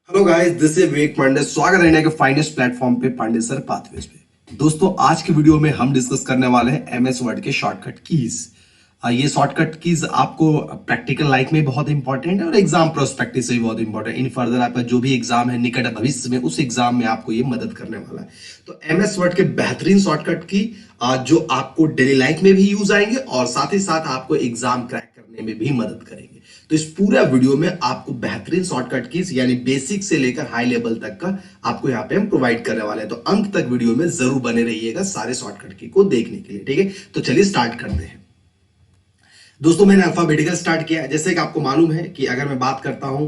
Hello guys, this is विवेक पांडे। स्वागत है India के फाइनेस्ट प्लेटफॉर्म पे पांडे सर पाथवेज पे। दोस्तों, आज की वीडियो में हम डिस्कस करने वाले हैं एमएस वर्ड के शॉर्टकट कीज। ये शॉर्टकट कीज आपको प्रैक्टिकल लाइफ में बहुत इंपॉर्टेंट है और एग्जाम प्रोस्पेक्टिव से भी बहुत इंपॉर्टेंट है। इन फर्दर आपका जो भी एग्जाम है निकट भविष्य में, उस एग्जाम में आपको ये मदद करने वाला है। तो एमएस वर्ड के बेहतरीन शॉर्टकट की जो आपको डेली लाइफ में भी यूज आएंगे और साथ ही साथ आपको एग्जाम क्रैक करने में भी मदद करेंगे। तो इस पूरा वीडियो में आपको बेहतरीन शॉर्टकट कीज यानी बेसिक से लेकर हाई लेवल तक का आपको यहाँ पे हम प्रोवाइड करने वाले हैं। तो अंत तक वीडियो में जरूर बने रहिएगा सारे शॉर्टकट की को देखने के लिए। ठीक है, तो चलिए स्टार्ट करते हैं। दोस्तों, मैंने अल्फाबेटिकल स्टार्ट किया है। जैसे कि आपको मालूम है कि अगर मैं बात करता हूं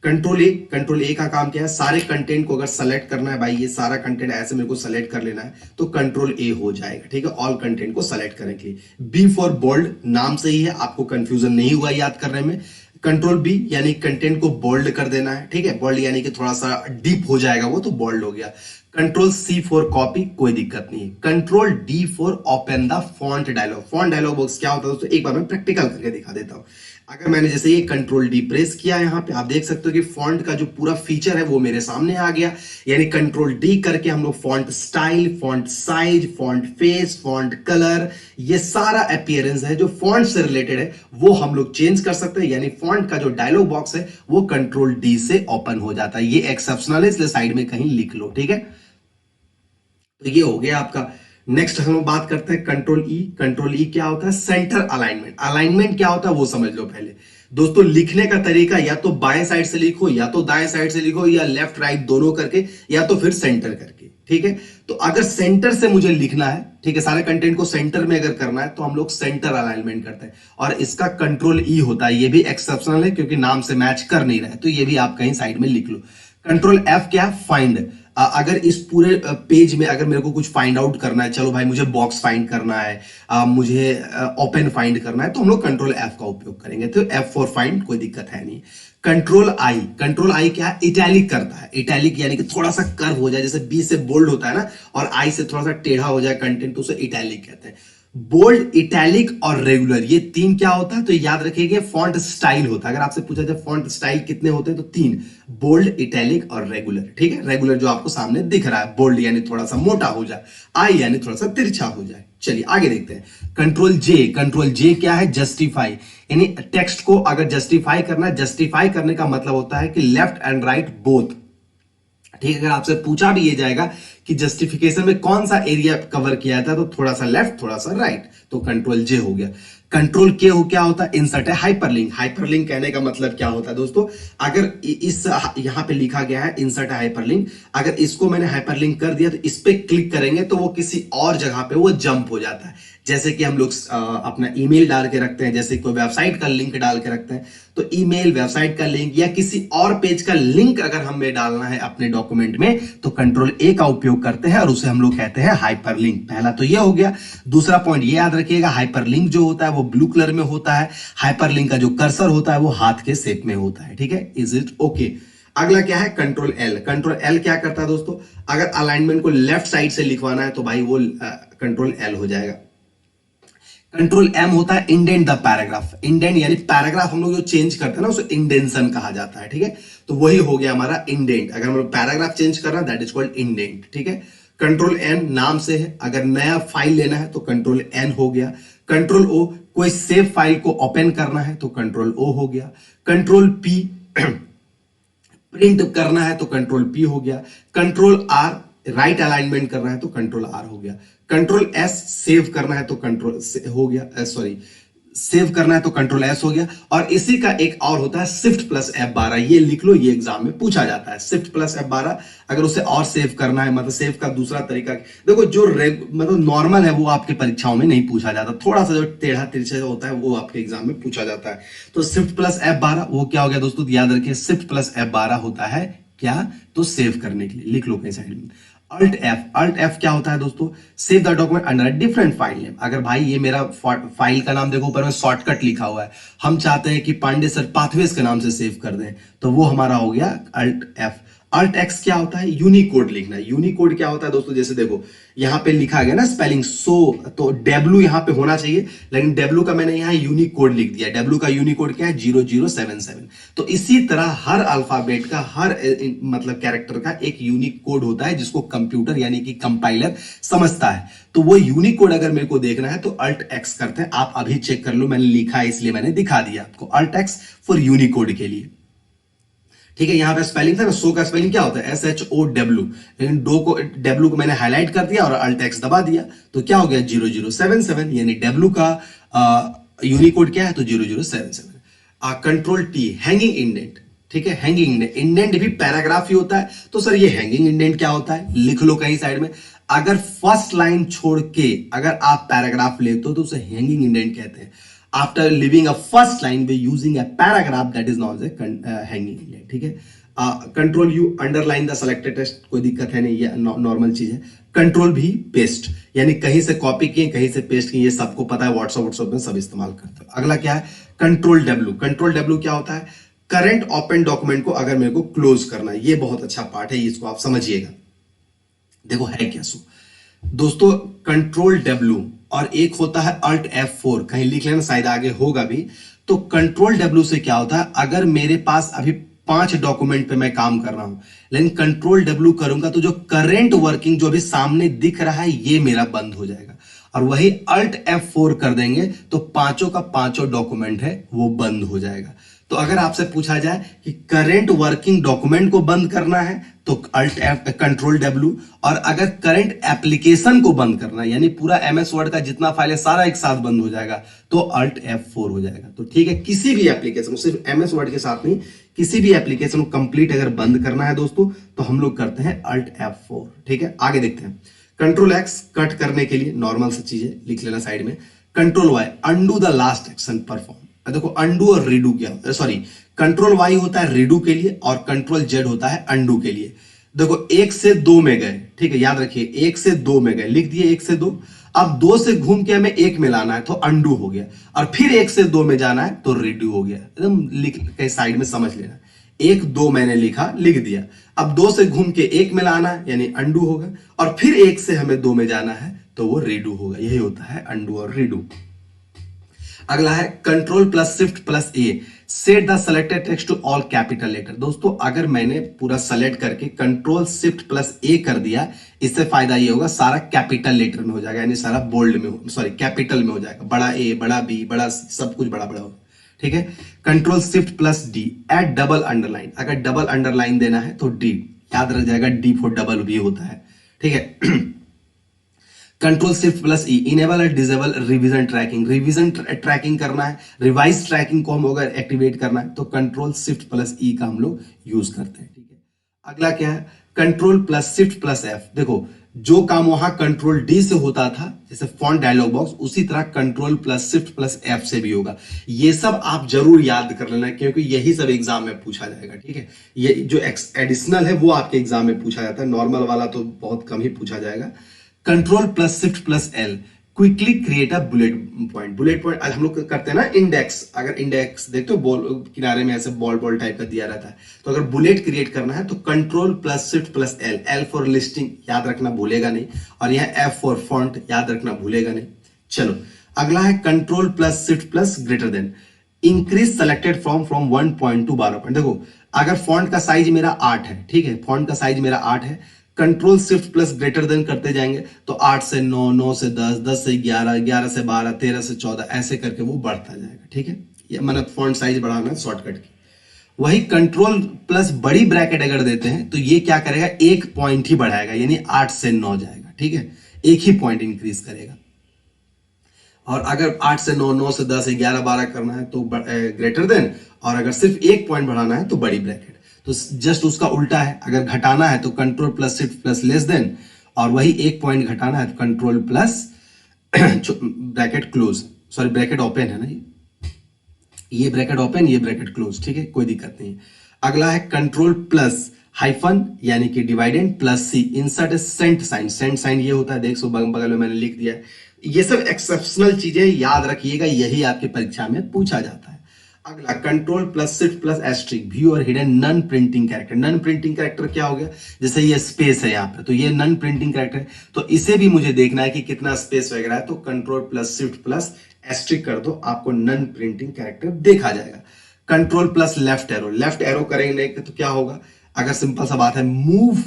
कंट्रोल ए का काम क्या है? सारे कंटेंट को अगर सेलेक्ट करना है, भाई ये सारा कंटेंट ऐसे मेरे को सेलेक्ट कर लेना है, तो कंट्रोल ए हो जाएगा। ठीक है, ऑल कंटेंट को सेलेक्ट करने के लिए। बी फॉर बोल्ड, नाम से ही है, आपको कंफ्यूजन नहीं हुआ याद करने में। कंट्रोल बी यानी कंटेंट को बोल्ड कर देना है। ठीक है, बोल्ड यानी कि थोड़ा सा डीप हो जाएगा वो, तो बोल्ड हो गया। कंट्रोल सी फॉर कॉपी, कोई दिक्कत नहीं है। Control D for open the font dialog. Font dialog box क्या होता है दोस्तों, एक बार मैं प्रैक्टिकल करके दिखा देता हूं। अगर मैंने जैसे ये कंट्रोल डी प्रेस किया, यहां पे आप देख सकते हो कि फॉन्ट का जो पूरा फीचर है वो मेरे सामने आ गया। यानी कंट्रोल डी करके हम लोग font style, font size, font face, font colour, ये सारा अपीयरेंस है जो फॉन्ट से रिलेटेड है वो हम लोग चेंज कर सकते हैं। यानी फॉन्ट का जो डायलॉग बॉक्स है वो कंट्रोल डी से ओपन हो जाता है। ये एक्सेप्शनल है, इसलिए साइड में कहीं लिख लो। ठीक है, तो ये हो गया आपका। नेक्स्ट हम लोग बात करते हैं कंट्रोल ई। कंट्रोल ई क्या होता है? Centre alignment. अलाइनमेंट क्या होता है वो समझ लो पहले। दोस्तों, लिखने का तरीका या तो बाएं साइड से लिखो, या तो दाएं साइड से लिखो, या लेफ्ट राइट दोनों करके, या तो फिर सेंटर करके। ठीक है, तो अगर सेंटर से मुझे लिखना है, ठीक है, सारे कंटेंट को सेंटर में अगर करना है तो हम लोग सेंटर अलाइनमेंट करते हैं और इसका कंट्रोल ई होता है। ये भी एक्सेप्शनल है क्योंकि नाम से मैच कर नहीं रहा है, तो ये भी आप कहीं साइड में लिख लो। कंट्रोल एफ क्या? फाइंड। अगर इस पूरे पेज में अगर मेरे को कुछ फाइंड आउट करना है, चलो भाई मुझे बॉक्स फाइंड करना है, मुझे ओपन फाइंड करना है, तो हम लोग कंट्रोल एफ का उपयोग करेंगे। तो एफ फॉर फाइंड, कोई दिक्कत है नहीं। Control I. कंट्रोल आई क्या है? इटैलिक करता है। इटैलिक यानी कि थोड़ा सा कर्व हो जाए, जैसे बी से बोल्ड होता है ना, और आई से थोड़ा सा टेढ़ा हो जाए कंटेंट, तो उसे इटैलिक कहते हैं। बोल्ड, इटैलिक और रेगुलर, ये तीन क्या होता है? तो याद रखिए फॉन्ट स्टाइल होता है। अगर आपसे पूछा जाए फॉन्ट स्टाइल कितने होते हैं, तो तीन: बोल्ड, इटैलिक और रेगुलर। ठीक है, रेगुलर जो आपको सामने दिख रहा है, बोल्ड यानी थोड़ा सा मोटा हो जाए, आई यानी थोड़ा सा तिरछा हो जाए। चलिए आगे देखते हैं। कंट्रोल जे। कंट्रोल जे क्या है? जस्टिफाई। यानी टेक्स्ट को अगर जस्टिफाई करना है, जस्टिफाई करने का मतलब होता है कि लेफ्ट एंड राइट बोथ। ठीक है, अगर आपसे पूछा भी ये जाएगा कि जस्टिफिकेशन में कौन सा एरिया कवर किया था, तो थोड़ा सा लेफ्ट थोड़ा सा राइट, तो कंट्रोल जे हो गया। कंट्रोल के हो क्या होता है? इंसर्ट है। हाइपरलिंक। हाइपरलिंक कहने का मतलब क्या होता है दोस्तों? अगर इस यहां पे लिखा गया है इंसर्ट है हाइपरलिंक, अगर इसको मैंने हाइपरलिंक कर दिया तो इस पे क्लिक करेंगे तो वो किसी और जगह पे वो जंप हो जाता है। जैसे कि हम लोग अपना ईमेल डाल के रखते हैं, जैसे कोई वेबसाइट का लिंक डाल के रखते हैं, तो ईमेल, वेबसाइट का लिंक या किसी और पेज का लिंक अगर हमें डालना है अपने डॉक्यूमेंट में, तो कंट्रोल ए का उपयोग करते हैं और उसे हम लोग कहते हैं हाइपरलिंक। पहला तो ये हो गया। दूसरा पॉइंट ये याद रखिएगा, हाइपरलिंक जो होता है वो ब्लू कलर में होता है। हाइपरलिंक का जो कर्सर होता है वो हाथ के शेप में होता है। ठीक है, इज इट ओके? अगला क्या है? Control L. कंट्रोल एल क्या करता है दोस्तों? अगर अलाइनमेंट को लेफ्ट साइड से लिखवाना है तो भाई वो कंट्रोल एल हो जाएगा। कंट्रोल एम होता है इंडेंट द पैराग्राफ। इंडेंट यानी पैराग्राफ हम लोग जो चेंज करते हैं ना, उसे इंडेंशन कहा जाता है। ठीक है, तो वही हो गया हमारा इंडेंट। अगर हम लोग पैराग्राफ चेंज कर रहे हैं, दैट इज कॉल्ड इंडेंट। ठीक है, कंट्रोल एन नाम से है, अगर नया फाइल लेना है तो कंट्रोल एन हो गया। कंट्रोल ओ, कोई सेव फाइल को ओपन करना है तो कंट्रोल ओ हो गया। कंट्रोल पी, प्रिंट करना है तो कंट्रोल पी हो गया। कंट्रोल आर, राइट अलाइनमेंट करना है तो कंट्रोल आर हो गया। कंट्रोल एस, सेव करना है तो कंट्रोल हो गया, सॉरी, सेव करना है तो कंट्रोल एस हो गया। और इसी का एक और होता है शिफ्ट प्लस F12। ये लिख लो, ये एग्जाम में पूछा जाता है। शिफ्ट प्लस F12, अगर उसे और सेव करना है, मतलब सेव का दूसरा तरीका, देखो जो मतलब नॉर्मल है वो आपके परीक्षाओं में नहीं पूछा जाता, थोड़ा सा जो टेढ़ा तिरछा होता है वो आपके एग्जाम में पूछा जाता है। तो शिफ्ट प्लस F12 वो क्या हो गया दोस्तों? याद रखिए शिफ्ट प्लस F12 होता है क्या? तो सेव करने के लिए। लिख लो कहीं साइड में। Alt F. अल्ट एफ क्या होता है दोस्तों? Save the document under different file name. अगर भाई ये मेरा फाइल का नाम देखो, ऊपर में शॉर्टकट लिखा हुआ है, हम चाहते हैं कि पांडे सर पाथवेज के नाम से सेव कर दें, तो वो हमारा हो गया अल्ट एफ। अल्ट एक्स क्या होता है, यूनिकोड लिखना। यूनिकोड क्या होता है दोस्तों, जैसे देखो यहां पे लिखा गया ना स्पेलिंग सो, तो डब्ल्यू यहां पे होना चाहिए, लेकिन डब्ल्यू का मैंने यहां यूनिकोड लिख दिया। डब्ल्यू का यूनिकोड क्या है, 0077। तो इसी तरह हर अल्फाबेट का, हर मतलब कैरेक्टर का एक यूनिक कोड होता है जिसको कंप्यूटर यानी कि कंपाइलर समझता है। तो वो यूनिक कोड अगर मेरे को देखना है तो अल्ट एक्स करते हैं। आप अभी चेक कर लो, मैंने लिखा है इसलिए मैंने दिखा दिया आपको, अल्ट एक्स फॉर यूनिकोड के लिए। ठीक है, यहां पे स्पेलिंग था ना, सो का स्पेलिंग क्या होता है, SHOW, लेकिन डब्ल्यू को मैंने हाईलाइट कर दिया और अल्ट एक्स दबा दिया, तो क्या हो गया 0077, यानी डब्ल्यू का यूनिकोड क्या है, तो 0077। Control T, hanging indent. ठीक है, हैंगिंग इंडेंट, इंडेंट भी पैराग्राफ ही होता है। तो सर ये हैंगिंग इंडेंट क्या होता है, लिख लो कहीं साइड में। अगर फर्स्ट लाइन छोड़ के अगर आप पैराग्राफ लेते हो तो उसे हैंगिंग इंडेंट कहते हैं। After leaving a first line we using a paragraph, that is known a hanging indent. ठीक है, control U, underline the selected text, कोई दिक्कत है नहीं, ये नॉर्मल चीज है। कंट्रोल भी, पेस्ट, यानी कहीं से कॉपी किए कहीं से पेस्ट किए, ये सबको पता है, व्हाट्सएप में सब इस्तेमाल करते हो। अगला क्या है, कंट्रोल डब्ल्यू। कंट्रोल डब्ल्यू क्या होता है, करंट ओपन डॉक्यूमेंट को अगर मेरे को क्लोज करना है, ये बहुत अच्छा पार्ट है, इसको आप समझिएगा। देखो है क्या सो दोस्तों, कंट्रोल डब्ल्यू और एक होता है अल्ट F4, कहीं लिख लेना, शायद आगे होगा भी। तो कंट्रोल डब्ल्यू से क्या होता है, अगर मेरे पास अभी 5 डॉक्यूमेंट पे मैं काम कर रहा हूं, लेकिन कंट्रोल डब्ल्यू करूंगा तो जो करंट वर्किंग जो अभी सामने दिख रहा है ये मेरा बंद हो जाएगा। और वही अल्ट F4 कर देंगे तो पांचों का पांचों डॉक्यूमेंट है वो बंद हो जाएगा। तो अगर आपसे पूछा जाए कि करंट वर्किंग डॉक्यूमेंट को बंद करना है तो अल्ट एफ, कंट्रोल डब्ल्यू, और अगर करंट एप्लीकेशन को बंद करना है यानी पूरा MS वर्ड का जितना फाइल है सारा एक साथ बंद हो जाएगा तो अल्ट F4 हो जाएगा। तो ठीक है, किसी भी एप्लीकेशन, सिर्फ MS वर्ड के साथ नहीं, किसी भी एप्लीकेशन को कंप्लीट अगर बंद करना है दोस्तों तो हम लोग करते हैं अल्ट F4। ठीक है, आगे देखते हैं। कंट्रोल एक्स कट करने के लिए, नॉर्मल सी चीजें लिख लेना साइड में। Control Y, undo the last action perform. देखो अंडू और रीडू क्या होता है, सॉरी, कंट्रोल वाई होता है रीडू के लिए और कंट्रोल जेड होता है अंडू के लिए। देखो 1 से 2 में गए, ठीक है, याद रखिए 1 से 2 में गए, लिख दिए 1 से 2। अब 2 से घूम के हमें 1 में लाना है तो अंडू हो गया, और फिर 1 से 2 में जाना है तो रीडू हो गया। एकदम लिख के साइड में समझ लेना, 1 2 मैंने लिखा, लिख दिया। अब 2 से घूम के 1 में लाना है यानी अंडू होगा, और फिर 1 से हमें 2 में जाना है तो वो रीडू होगा। यही होता है अंडू और रीडू। अगला है control plus shift plus A, set the selected text to all capital letter. दोस्तों अगर मैंने पूरा सेलेक्ट करके कंट्रोल शिफ्ट प्लस ए कर दिया, इससे फायदा ये होगा सारा कैपिटल लेटर में हो जाएगा, यानी सारा बोल्ड में, सॉरी कैपिटल में हो जाएगा, बड़ा ए बड़ा बी बड़ा सी, सब कुछ बड़ा बड़ा होगा। ठीक है, control shift plus D, add double underline. अगर डबल अंडरलाइन देना है तो डी, याद रख जाएगा डी फॉर डबल भी होता है। ठीक है, control shift plus E, enable और disable revision tracking. Revision tracking करना है, रिवाइज ट्रैकिंग को हम अगर एक्टिवेट करना है तो कंट्रोल शिफ्ट प्लस ई का हम लोग यूज करते हैं। ठीक है, अगला क्या है, control plus shift plus F. देखो जो काम वहां कंट्रोल डी से होता था, जैसे फॉन्ट डायलॉग बॉक्स, उसी तरह control plus shift plus F से भी होगा। ये सब आप जरूर याद कर लेना क्योंकि यही सब एग्जाम में पूछा जाएगा। ठीक है, ये जो एडिशनल है वो आपके एग्जाम में पूछा जाता है, नॉर्मल वाला तो बहुत कम ही पूछा जाएगा। Control plus shift plus L, quickly create a bullet point. Bullet point हम लोग करते हैं ना इंडेक्स, अगर इंडेक्स देखते हो बॉल किनारे में ऐसे बॉल बॉल टाइप का दिया रहता है, तो अगर बुलेट क्रिएट करना है तो control plus shift plus L, L for listing याद रखना भूलेगा नहीं, और यह एफ फॉर फॉन्ट याद रखना भूलेगा नहीं। चलो अगला है control plus shift plus greater than, increase selected from 1 point two 12 point. देखो अगर फॉन्ट का साइज मेरा 8 है, ठीक है, फॉन्ट का साइज मेरा 8 है, control shift plus greater than करते जाएंगे तो 8 से 9, 9 से 10, 10 से 11, 11 से 12, 13 से 14, ऐसे करके वो बढ़ता जाएगा। ठीक है, ये मतलब फॉन्ट साइज बढ़ाना है शॉर्टकट की। वही कंट्रोल प्लस बड़ी ब्रैकेट अगर देते हैं तो ये क्या करेगा, एक पॉइंट ही बढ़ाएगा, यानी 8 से 9 जाएगा। ठीक है, एक ही पॉइंट इंक्रीज करेगा। और अगर 8 से 9, 9 से 10, 11, 12 करना है तो ग्रेटर देन, और अगर सिर्फ एक पॉइंट बढ़ाना है तो बड़ी ब्रैकेट। तो जस्ट उसका उल्टा है, अगर घटाना है तो control plus shift plus less than, और वही एक पॉइंट घटाना है तो control plus bracket close, sorry bracket open है ना, ये ब्रैकेट ओपन, ये ब्रैकेट क्लोज। ठीक है, कोई दिक्कत नहीं। अगला है कंट्रोल प्लस हाइफन यानी कि dividend plus C, insert cent sign. Cent sign ये होता है, देख सो बगल में मैंने लिख दिया है। ये सब एक्सेप्शनल चीजें याद रखिएगा, यही आपकी परीक्षा में पूछा जाता है। अगला control plus shift plus asterisk view और hidden non printing character. Non printing character क्या हो गया, जैसे ये स्पेस है यहाँ पे, तो ये नन प्रिंटिंग कैरेक्टर है, तो इसे भी मुझे देखना है कि कितना स्पेस वगैरह है, तो control plus shift plus asterisk कर दो, आपको नन प्रिंटिंग कैरेक्टर देखा जाएगा। कंट्रोल प्लस लेफ्ट एरो करेंगे तो क्या होगा, अगर सिंपल सा बात है, move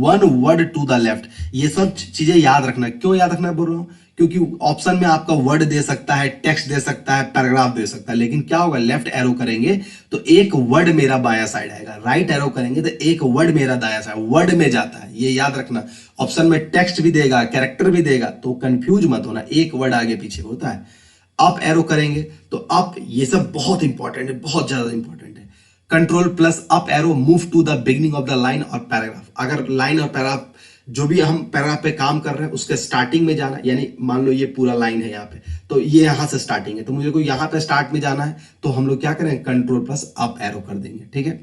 one word to the left. ये सब चीजें याद रखना, क्यों याद रखना बोल रहा हूं, क्योंकि ऑप्शन में आपका वर्ड दे सकता है, टेक्स्ट दे सकता है, पैराग्राफ दे सकता है, लेकिन क्या होगा, लेफ्ट एरो करेंगे तो एक वर्ड मेरा बाया साइड आएगा, राइट एरो करेंगे तो एक वर्ड मेरा दाया साइड, वर्ड में जाता है, ये याद रखना। ऑप्शन में टेक्स्ट भी देगा, कैरेक्टर भी देगा, तो कंफ्यूज मत होना, एक वर्ड आगे पीछे होता है। अप एरो करेंगे तो अप, ये सब बहुत इंपॉर्टेंट है, बहुत ज्यादा इंपॉर्टेंट है। Control plus up arrow move to the beginning of the line और पैराग्राफ। अगर लाइन और पैराग्राफ, जो भी हम पैराग्राफ पे काम कर रहे हैं उसके स्टार्टिंग में जाना, यानी मान लो ये पूरा लाइन है यहाँ पे, तो ये यहां से स्टार्टिंग है, तो मुझे को यहाँ पे स्टार्ट में जाना है, तो हम लोग क्या करेंगे, कंट्रोल प्लस अप एरो कर देंगे, ठीक है।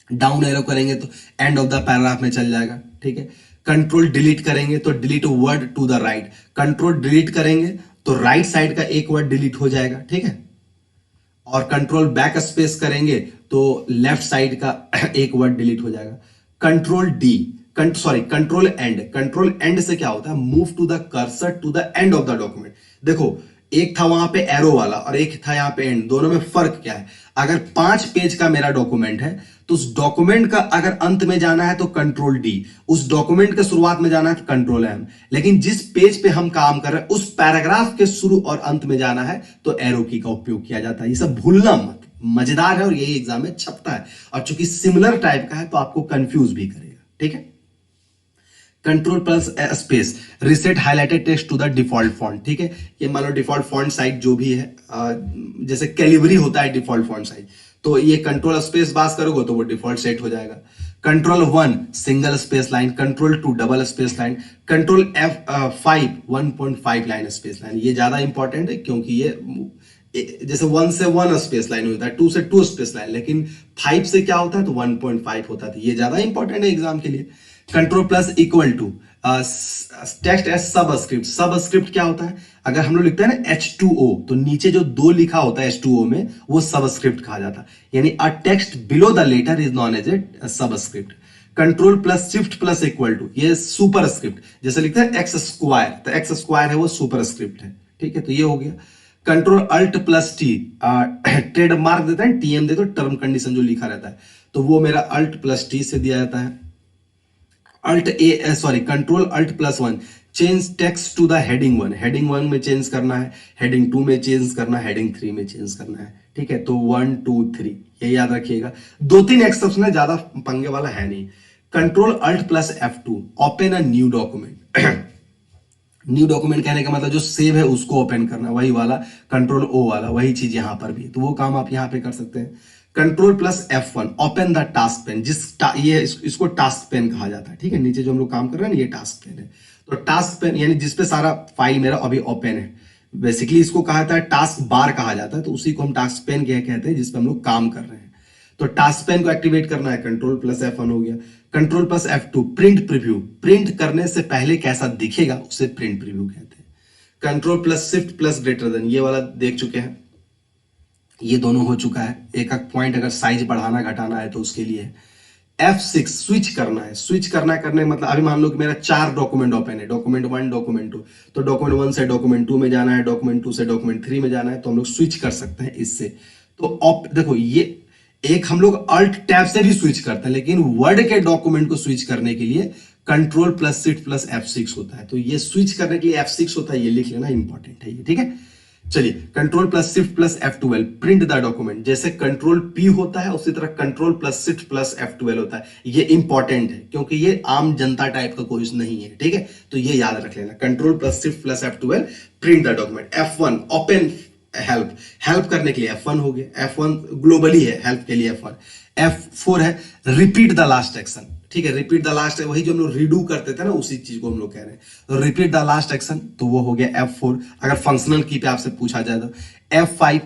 डाउन एरो करेंगे तो एंड ऑफ द पैराग्राफ में चल जाएगा, ठीक है। कंट्रोल डिलीट करेंगे तो delete word to the right, control delete करेंगे तो राइट साइड का एक वर्ड डिलीट हो जाएगा, ठीक है। और कंट्रोल बैक स्पेस करेंगे तो लेफ्ट साइड का एक वर्ड डिलीट हो जाएगा। कंट्रोल डी, कंट्रोल एंड से क्या होता है, move to the cursor to the end of the document. देखो, एक था वहां पे एरो वाला और एक था यहां पे एंड, दोनों में फर्क क्या है। अगर 5 पेज का मेरा डॉक्यूमेंट है तो उस डॉक्यूमेंट का अगर अंत में जाना है तो कंट्रोल डी, उस डॉक्यूमेंट के शुरुआत में जाना है तो कंट्रोल एम। लेकिन जिस पेज पे हम काम कर रहे हैं उस पैराग्राफ के शुरू और अंत में जाना है तो एरो की का उपयोग किया जाता है। ये सब भूलना मत, मजेदार है और यही एग्जाम में छपता है, और चूंकि सिमिलर टाइप का है तो आपको कंफ्यूज भी करेगा, ठीक है। Control plus space reset highlighted text to the default font, ठीक है। ये मान लो डिफॉल्ट फॉन्ट साइज जो भी है, जैसे कैलिबरी होता है डिफॉल्ट फॉन्ट साइज, तो ये कंट्रोल स्पेस बास करोगे तो वो डिफॉल्ट सेट हो जाएगा। Control 1 single space line, control 2 double space line, control F5 1.5 line space line. ये ज्यादा इंपॉर्टेंट है क्योंकि ये जैसे 1 से 1 स्पेस लाइन होता है, 2 से 2 स्पेस लाइन, लेकिन 5 से क्या होता है तो 1.5 होता है, ये ज्यादा इंपॉर्टेंट है एग्जाम के लिए। Control plus equal to text as subscript. Subscript क्या होता है, अगर हम लोग लिखते हैं ना H2O तो नीचे जो 2 लिखा होता है H2O में वो सबस्क्रिप्ट कहा जाता है, यानी a text below the letter is known as a subscript. Control plus shift plus equal to, ये सुपर स्क्रिप्ट, जैसे लिखते हैं एक्स स्क्वायर, तो एक्स स्क्वायर है वो सुपर स्क्रिप्ट है, ठीक है, तो ये हो गया। Control alt plus T, trademark देते हैं, TM देते हैं, टर्म कंडीशन जो लिखा रहता है, तो वो मेरा अल्ट प्लस टी से दिया जाता है। Control alt plus 1 change text to the heading 1, heading 1 में चेंज करना है, हेडिंग 2 में चेंज करना है, हेडिंग 3 में चेंज करना है, ठीक है। तो 1 2 3 ये याद रखिएगा, 2-3 एक्सेप्शन है, ज्यादा पंगे वाला है नहीं। Control alt plus F2 open a new document. New document कहने का मतलब जो सेव है उसको ओपन करना, वही वाला कंट्रोल O वाला, वही चीज यहां पर भी, तो वो काम आप यहां पे कर सकते हैं। Control plus F1 open the task pen, इसको टास्क पेन कहा जाता है, ठीक है। नीचे जो हम लोग काम कर रहे हैं ना, ये टास्क पेन है, तो टास्क पेन यानी जिसपे सारा फाइल मेरा अभी ओपन है, बेसिकली इसको कहा जाता है टास्क बार कहा जाता है, तो उसी को हम टास्क पेन कहते हैं जिसपे हम लोग काम कर रहे हैं। तो टास्क पेन को एक्टिवेट करना है, कंट्रोल प्लस F1 हो गया। Control plus F2 print preview, print करने से पहले कैसा दिखेगा उसे प्रिंट प्रीव्यू कहते हैं। Control plus shift plus greater than, ये वाला देख चुके हैं, ये दोनों हो चुका है। एक एक पॉइंट अगर साइज बढ़ाना घटाना है तो उसके लिए F6 स्विच करना है। स्विच करने मतलब अभी मान लो कि मेरा 4 डॉक्यूमेंट ओपन है, डॉक्यूमेंट 1 डॉक्यूमेंट 2, तो डॉक्यूमेंट 1 से डॉक्यूमेंट 2 में जाना है, डॉक्यूमेंट 2 से डॉक्यूमेंट 3 में जाना है, तो हम लोग स्विच कर सकते हैं इससे। तो देखो, ये एक हम लोग अल्ट टैब से भी स्विच करते हैं, लेकिन वर्ड के डॉक्यूमेंट को स्विच करने के लिए control plus shift plus F6 होता है, तो ये स्विच करने के लिए F6 होता है, ये लिख लेना, इंपॉर्टेंट है ये, ठीक है। चलिए, control plus shift plus F12 print the document, जैसे कंट्रोल P होता है उसी तरह control plus shift plus F12 होता है। ये इंपॉर्टेंट है क्योंकि ये आम जनता टाइप का क्वेश्चन नहीं है, ठीक है, तो ये याद रख लेना। Control plus shift plus F12 print the document. F1 open help करने के लिए F1 हो गया, F1 ग्लोबली है, हेल्प के लिए F1। F4 है रिपीट द लास्ट एक्शन, ठीक है, रिपीट द लास्ट है, वही जो हम लोग रीडू करते थे ना, उसी चीज को हम लोग कह रहे हैं, तो रिपीट द लास्ट एक्शन, तो वो हो गया F4। अगर फंक्शनल की पे आपसे पूछा जाए तो F5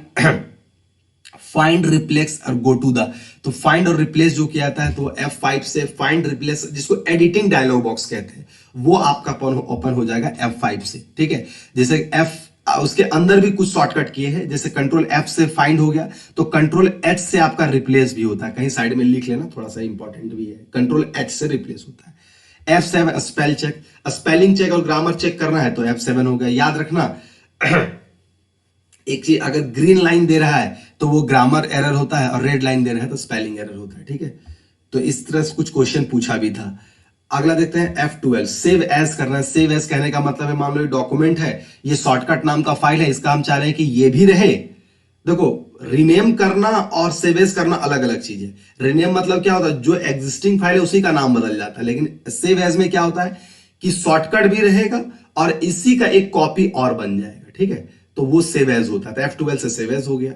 फाइंड रिप्लेस और गो टू द, तो फाइंड और रिप्लेस जो किया जाता है तो F5 से फाइंड रिप्लेस, जिसको एडिटिंग डायलॉग बॉक्स कहते हैं, वो आपका ओपन हो जाएगा F5 से, ठीक है। जैसे उसके अंदर भी कुछ शॉर्टकट किए हैं, जैसे कंट्रोल F से फाइंड हो गया, तो कंट्रोल H से आपका रिप्लेस भी होता है, कहीं साइड में लिख लेना, थोड़ा सा इंपॉर्टेंट भी है, कंट्रोल H से रिप्लेस होता है। F7 spell check, spelling check और ग्रामर चेक करना है तो F7 हो गया। याद रखना एक चीज, अगर ग्रीन लाइन दे रहा है तो वो ग्रामर एरर होता है, और रेड लाइन दे रहा है तो स्पेलिंग एरर होता है, ठीक है। तो इस तरह से कुछ क्वेश्चन पूछा भी था। अगला देखते हैं F12, सेव एज करना है। सेव एज कहने का मतलब है, मान लो ये डॉक्यूमेंट है, ये शॉर्टकट नाम का फाइल है, इसका हम चाह रहे हैं कि ये भी रहे। देखो, रीनेम करना और सेव एज करना अलग अलग चीज है। रीनेम मतलब क्या होता है, जो एग्जिस्टिंग फाइल है उसी का नाम बदल जाता है, लेकिन सेव एज में क्या होता है कि शॉर्टकट भी रहेगा और इसी का एक कॉपी और बन जाएगा, ठीक है। तो वो सेव एज होता है, तो F12 से सेव एज हो गया।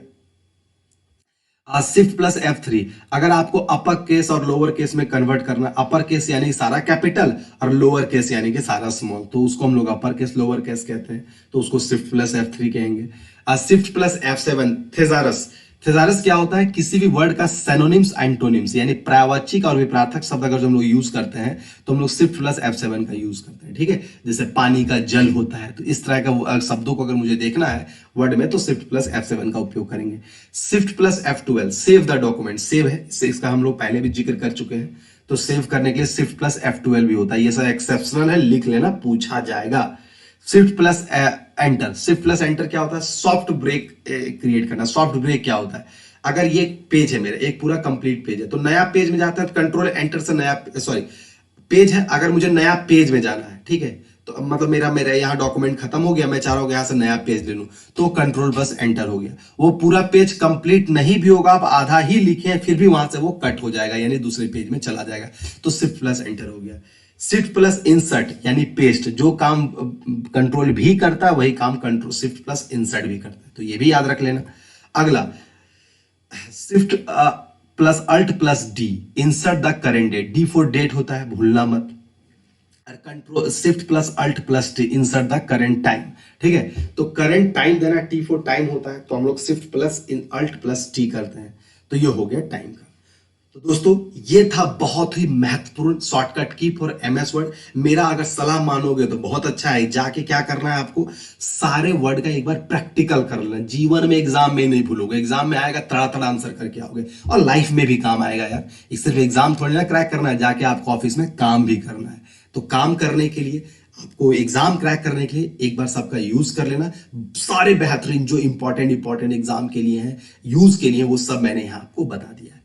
शिफ्ट प्लस F3, अगर आपको अपर केस और लोअर केस में कन्वर्ट करना, अपर केस यानी सारा कैपिटल और लोअर केस यानी कि सारा स्मॉल, तो उसको हम लोग अपर केस लोअर केस कहते हैं, तो उसको शिफ्ट प्लस F3 कहेंगे। Shift plus F7, थेसारस। थेसारस क्या होता है, किसी भी वर्ड का सेनोनिम्स एंटोनिम्स यानी प्रायवाचिक और विपरार्थक शब्द अगर जो हम लोग यूज करते हैं तो हम लोग शिफ्ट प्लस F7 का यूज करते हैं, ठीक है। जैसे पानी का जल होता है, तो इस तरह का शब्दों को अगर मुझे देखना है वर्ड में तो शिफ्ट प्लस F7 का उपयोग करेंगे। Shift plus F12, save the document, save है, इसका हम लोग पहले भी जिक्र कर चुके हैं, तो सेव करने के लिए शिफ्ट प्लस F12 भी होता है। ये सब एक्सेप्शनल है, लिख लेना, पूछा जाएगा। Shift plus enter, shift plus enter क्या होता है, सॉफ्ट ब्रेक क्रिएट करना। सॉफ्ट ब्रेक क्या होता है, अगर ये पेज है मेरा, एक पूरा कंप्लीट पेज है, तो नया पेज में जाता है तो कंट्रोल एंटर से नया, सॉरी पेज है, अगर मुझे नया पेज में जाना है, ठीक है, तो मतलब मेरा मेरा यहाँ डॉक्यूमेंट खत्म हो गया, मैं चाह रहा हूँ यहाँ से नया पेज ले लूं, तो कंट्रोल बस एंटर हो गया। वो पूरा पेज कंप्लीट नहीं भी होगा, आप आधा ही लिखे हैं, फिर भी वहां से वो कट हो जाएगा, यानी दूसरे पेज में चला जाएगा, तो शिफ्ट प्लस एंटर हो गया। शिफ्ट प्लस इंसर्ट यानी पेस्ट, जो काम कंट्रोल भी करता है वही काम कंट्रोल शिफ्ट प्लस इंसर्ट भी करता है, तो ये भी याद रख लेना। अगला shift plus alt plus D, insert the current date, D for date होता है, भूलना मत। Control shift plus alt plus T, insert the current time, ठीक है। तो करंट टाइम देना, टी फॉर टाइम होता है, तो हम लोग shift plus in alt plus T करते हैं, तो ये हो गया टाइम का। तो दोस्तों ये था बहुत ही महत्वपूर्ण शॉर्टकट की फॉर MS वर्ड। मेरा अगर सलाह मानोगे तो बहुत अच्छा है, जाके क्या करना है आपको, सारे वर्ड का एक बार प्रैक्टिकल कर लेना, जीवन में एग्जाम में नहीं भूलोगे, एग्जाम में आएगा तड़ा तड़ा आंसर करके आओगे, और लाइफ में भी काम आएगा यार। सिर्फ एग्जाम थोड़ी ना क्रैक करना है, जाके आपको ऑफिस में काम भी करना है, तो काम करने के लिए आपको एग्जाम क्रैक करने के लिए एक बार सबका यूज कर लेना। सारे बेहतरीन जो इंपॉर्टेंट एग्जाम के लिए हैं, यूज के लिए, वो सब मैंने यहां आपको बता दिया है।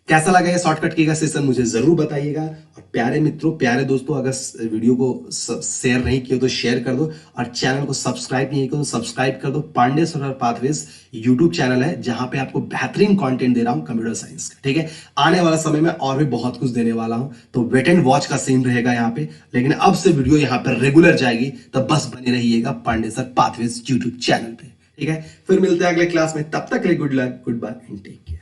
कैसा लगा ये शॉर्टकट की का सेशन मुझे जरूर बताइएगा। और प्यारे मित्रों, प्यारे दोस्तों, अगर वीडियो को शेयर नहीं किया तो शेयर कर दो, और चैनल को सब्सक्राइब नहीं किया तो सब्सक्राइब कर दो। Pandey solar pathways YouTube channel है, जहां पे आपको बेहतरीन कंटेंट दे रहा हूं कंप्यूटर साइंस का, ठीक है। आने वाला समय में और भी बहुत कुछ देने वाला हूं, तो वेट एंड वॉच का सीन रहेगा यहाँ पे, लेकिन अब से वीडियो यहाँ पर रेगुलर जाएगी, तो बस बने रहिएगा Pandey sir pathways YouTube channel पे, ठीक है। फिर मिलते हैं अगले क्लास में, तब तक के लिए good luck, goodbye and take care.